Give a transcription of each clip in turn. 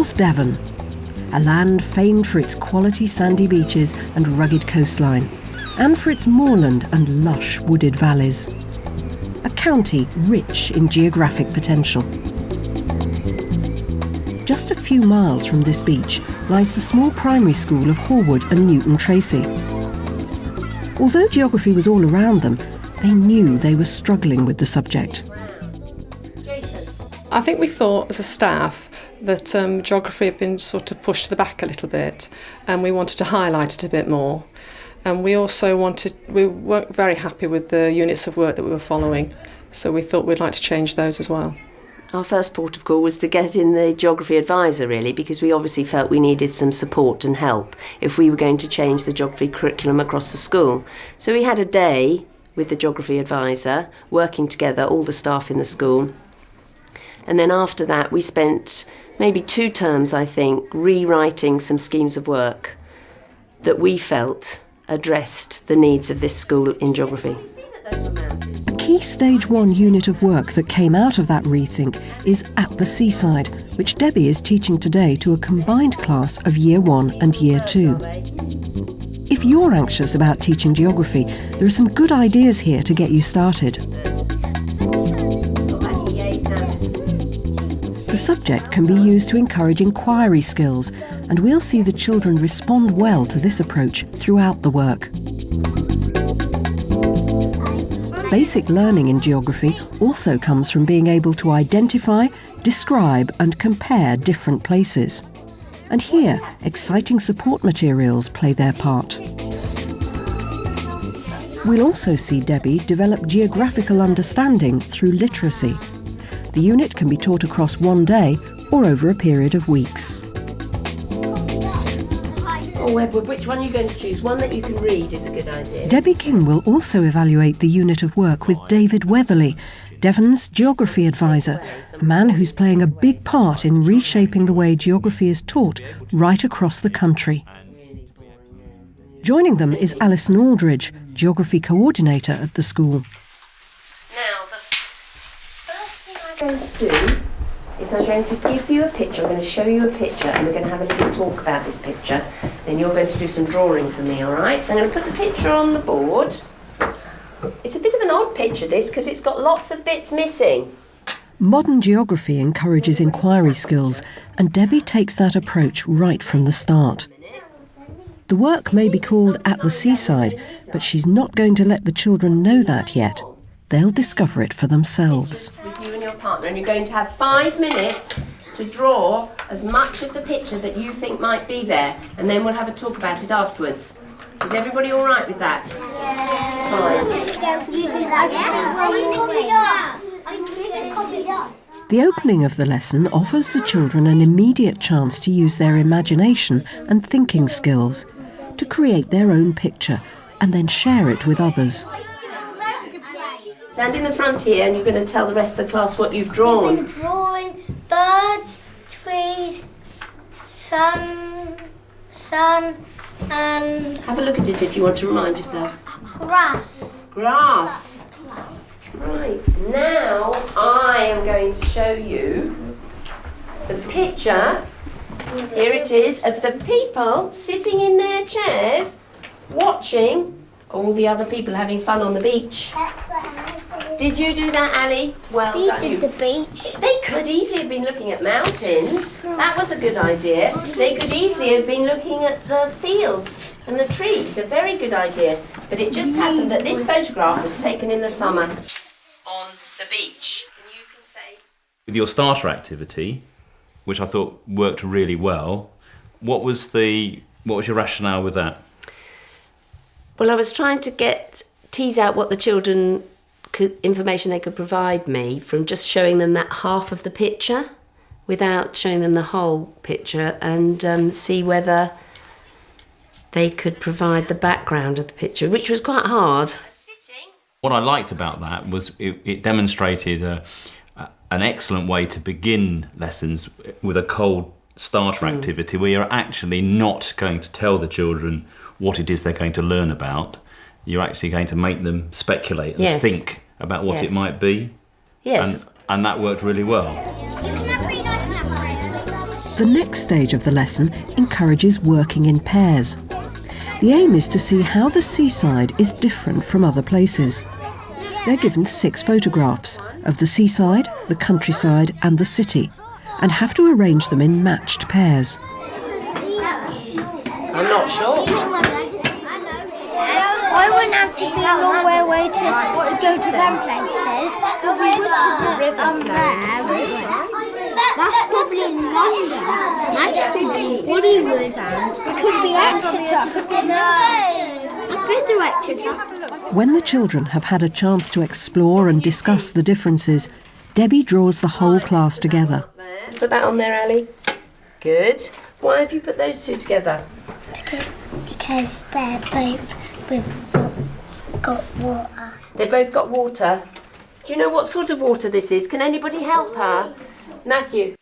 North Devon, a land famed for its quality sandy beaches and rugged coastline, and for its moorland and lush wooded valleys. A county rich in geographic potential. Just a few miles from this beach lies the small primary school of Horwood and Newton Tracy. Although geography was all around them, they knew they were struggling with the subject. I think we thought as a staff that geography had been sort of pushed to the back a little bit, and we wanted to highlight it a bit more. And we also we weren't very happy with the units of work that we were following, so we thought we'd like to change those as well. Our first port of call was to get in the geography advisor, really, because we obviously felt we needed some support and help if we were going to change the geography curriculum across the school. So we had a day with the geography advisor, working together, all the staff in the school. And then after that, we spent maybe 2 terms, I think, rewriting some schemes of work that we felt addressed the needs of this school in geography. A key Stage 1 unit of work that came out of that rethink is At the Seaside, which Debbie is teaching today to a combined class of Year 1 and Year 2. If you're anxious about teaching geography, there are some good ideas here to get you started. The subject can be used to encourage inquiry skills, and we'll see the children respond well to this approach throughout the work. Basic learning in geography also comes from being able to identify, describe and compare different places. And here, exciting support materials play their part. We'll also see Debbie develop geographical understanding through literacy. The unit can be taught across one day or over a period of weeks. Oh, Edward, which one are you going to choose? One that you can read is a good idea. Debbie King will also evaluate the unit of work with David Weatherly, Devon's geography advisor, a man who's playing a big part in reshaping the way geography is taught right across the country. Joining them is Alison Aldridge, geography coordinator at the school. Now, the first thing I'm going to do is I'm going to give you a picture. I'm going to show you a picture and we're going to have a little talk about this picture. Then you're going to do some drawing for me, all right? So I'm going to put the picture on the board. It's a bit of an odd picture, this, because it's got lots of bits missing. Modern geography encourages inquiry skills, and Debbie takes that approach right from the start. The work may be called At the Seaside, but she's not going to let the children know that yet. They'll discover it for themselves. With you and your partner, and you're going to have 5 minutes to draw as much of the picture that you think might be there, and then we'll have a talk about it afterwards. Is everybody all right with that? Fine. The opening of the lesson offers the children an immediate chance to use their imagination and thinking skills, to create their own picture and then share it with others. Stand in the front here and you're going to tell the rest of the class what you've drawn. I've been drawing birds, trees, sun, and... Have a look at it if you want to remind yourself. grass. Grass. Right, now I am going to show you the picture, here it is, of the people sitting in their chairs watching all the other people having fun on the beach. Did you do that, Ali? Well done. We did the beach. They could easily have been looking at mountains. That was a good idea. They could easily have been looking at the fields and the trees. A very good idea. But it just happened that this photograph was taken in the summer on the beach. And you can say... With your starter activity, which I thought worked really well, what was your rationale with that? Well, I was trying to tease out what the children information they could provide me from just showing them that half of the picture without showing them the whole picture, and see whether they could provide the background of the picture, which was quite hard. What I liked about that was it demonstrated an excellent way to begin lessons with a cold starter activity where you're actually not going to tell the children what it is they're going to learn about. You're actually going to make them speculate and think about what it might be. Yes. And that worked really well. The next stage of the lesson encourages working in pairs. The aim is to see how the seaside is different from other places. They're given 6 photographs of the seaside, the countryside and the city, and have to arrange them in matched pairs. I'm not sure. I wouldn't have to be a long way away to go to them places, but we would there. That's probably in London. Actually, Hollywood. It could be Exeter. I could do Exeter. When the children have had a chance to explore and discuss the differences, Debbie draws the whole class together. Put that on there, Ellie. Good. Why have you put those two together? Because they're both got water. They both got water. Do you know what sort of water this is? Can anybody help her? Matthew?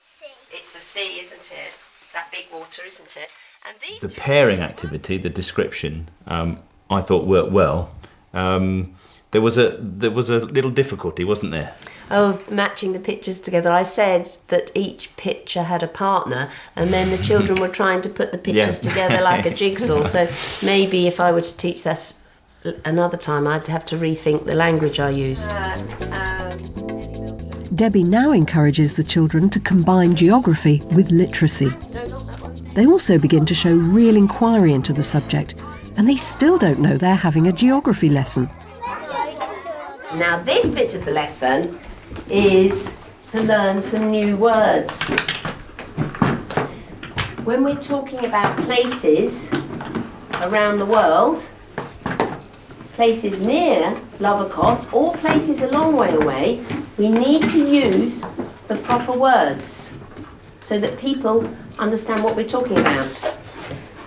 It's the sea, isn't it? It's that big water, isn't it? And these the pairing activity, the description, I thought worked well. There was a little difficulty, wasn't there? Oh, matching the pictures together. I said that each picture had a partner, and then the children were trying to put the pictures together like a jigsaw. So maybe if I were to teach that another time, I'd have to rethink the language I used. Debbie now encourages the children to combine geography with literacy. They also begin to show real inquiry into the subject, and they still don't know they're having a geography lesson. Now this bit of the lesson is to learn some new words. When we're talking about places around the world, places near Lovercott or places a long way away, we need to use the proper words so that people understand what we're talking about.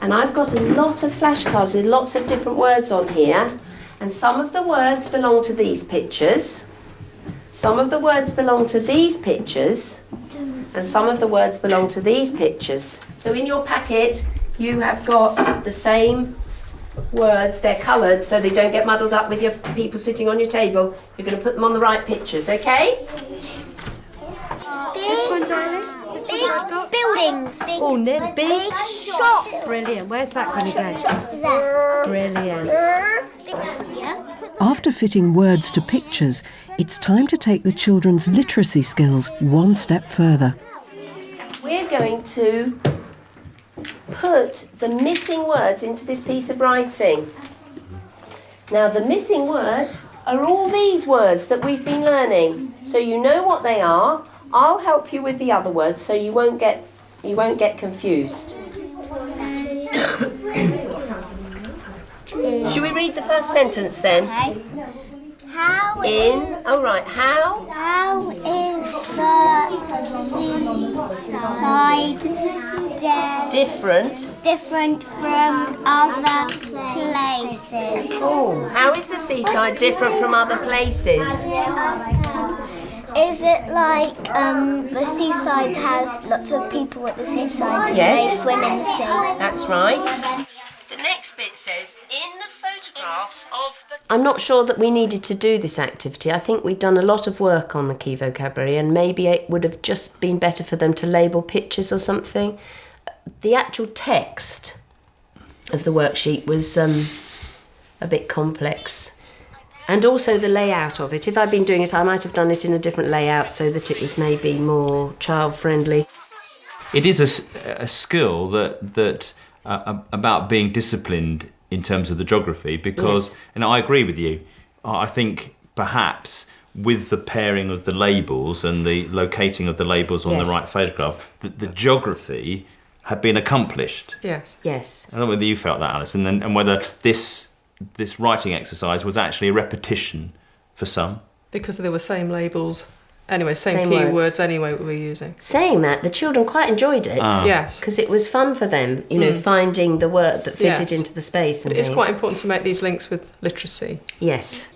And I've got a lot of flashcards with lots of different words on here, and some of the words belong to these pictures, some of the words belong to these pictures, and some of the words belong to these pictures. So in your packet you have got the same words, they're coloured so they don't get muddled up with your people sitting on your table. You're going to put them on the right pictures, okay? This one, darling. Big buildings. Oh, near big shops. Brilliant. Where's that going to go? There. Brilliant. After fitting words to pictures, it's time to take the children's literacy skills one step further. We're going to put the missing words into this piece of writing. Now the missing words are all these words that we've been learning. So you know what they are. I'll help you with the other words so you won't get confused. Should we read the first sentence then? How How is the seaside different from other places? Oh, how is the seaside different from other places? Is it like the seaside has lots of people at the seaside and Yes. they swim in the sea? That's right. The next bit says, in the photographs of the... I'm not sure that we needed to do this activity. I think we'd done a lot of work on the key vocabulary, and maybe it would have just been better for them to label pictures or something. The actual text of the worksheet was a bit complex. And also the layout of it. If I'd been doing it, I might have done it in a different layout so that it was maybe more child-friendly. It is a skill that about being disciplined in terms of the geography, because, Yes. and I agree with you, I think perhaps with the pairing of the labels and the locating of the labels on Yes. the right photograph, the geography had been accomplished. Yes. Yes. I don't know whether you felt that, Alison, and whether this writing exercise was actually a repetition for some. Because they were same labels. Anyway, same Same keywords words. anyway we were using. Saying that, the children quite enjoyed it. Yes. Because it was fun for them, finding the word that fitted Yes. into the space. And But it is things. quite important to make these links with literacy. Yes.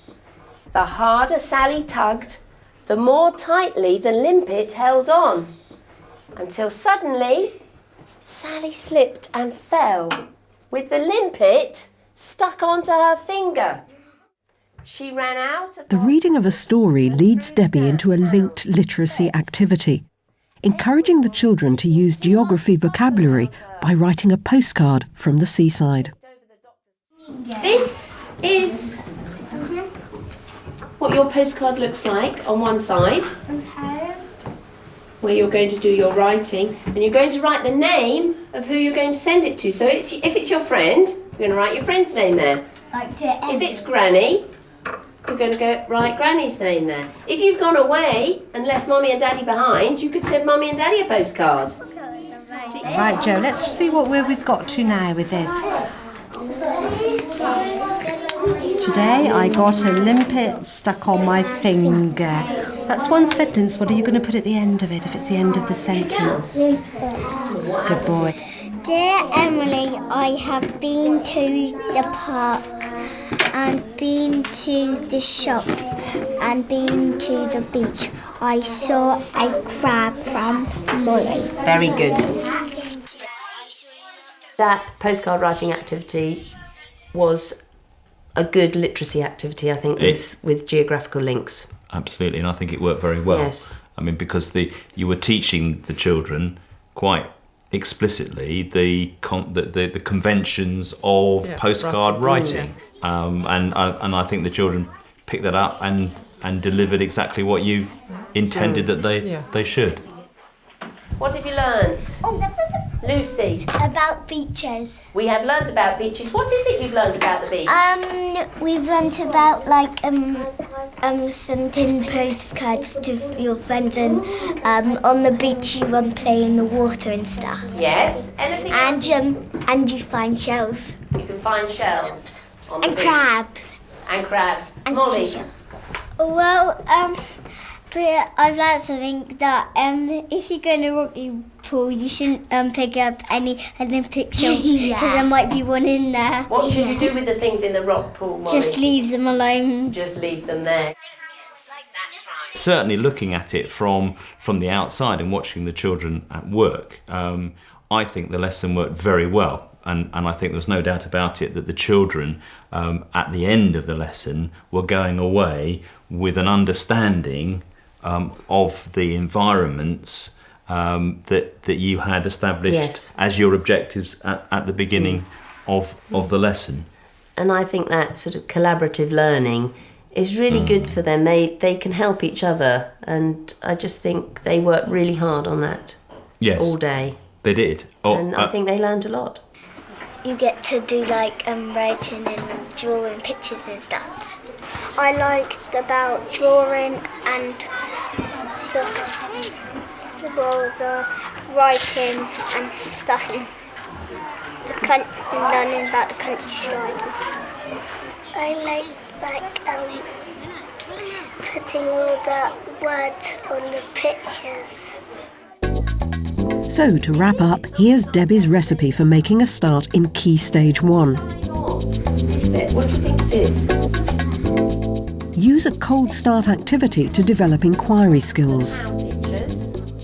The harder Sally tugged, the more tightly the limpet held on, until suddenly Sally slipped and fell, with the limpet stuck onto her finger. She ran out of The reading of a story leads Debbie into a linked literacy activity. encouraging the children to use geography vocabulary by writing a postcard from the seaside. This is what your postcard looks like on one side, where you're going to do your writing, and you're going to write the name of who you're going to send it to. So if it's your friend, you're going to write your friend's name there. If it's Granny, you're going to write Granny's name there. If you've gone away and left Mummy and Daddy behind, you could send Mummy and Daddy a postcard. Right, Joe, let's see where we've got to now with this. Today I got a limpet stuck on my finger. That's one sentence. What are you going to put at the end of it if it's the end of the sentence? Good boy. Dear Emily, I have been to the park and been to the shops and been to the beach. I saw a crab from Molly. Very good. That postcard writing activity was a good literacy activity, I think, with geographical links. Absolutely, and I think it worked very well. Yes. I mean, because you were teaching the children quite explicitly the conventions of postcard writing. And I think the children picked that up and delivered exactly what you intended that they should. What have you learnt? Lucy? About beaches. We have learnt about beaches. What is it you've learnt about the beach? We've learnt about sending postcards to your friends and on the beach you play in the water and stuff. Yes. Anything else? And you find shells. You can find shells on the And beach. crabs. And crabs. And Molly? seashells. Well, but I've learnt something that if you go in a rocky pool, you shouldn't pick up any Olympic shells because there might be one in there. What should you do with the things in the rock pool, Molly? Just leave them alone. Just leave them there. Certainly looking at it from the outside and watching the children at work, I think the lesson worked very well. And I think there's no doubt about it that the children at the end of the lesson were going away with an understanding of the environments that you had established as your objectives at the beginning of the lesson. And I think that sort of collaborative learning is really good for them. They can help each other, and I just think they worked really hard on that all day. They did. And I think they learned a lot. You get to do writing and drawing pictures and stuff. I liked about drawing and the writing and stuff and learning about the countryside. I liked putting all the words on the pictures. So, to wrap up, here's Debbie's recipe for making a start in Key Stage 1. This bit, what do you think it is? Use a cold start activity to develop inquiry skills.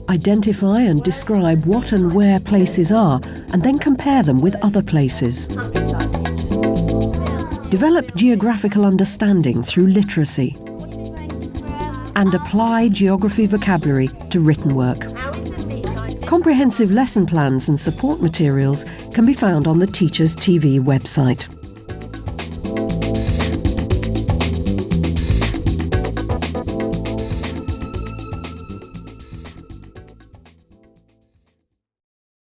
Identify and describe what and where places are, and then compare them with other places. Develop geographical understanding through literacy. And apply geography vocabulary to written work. Comprehensive lesson plans and support materials can be found on the Teachers TV website.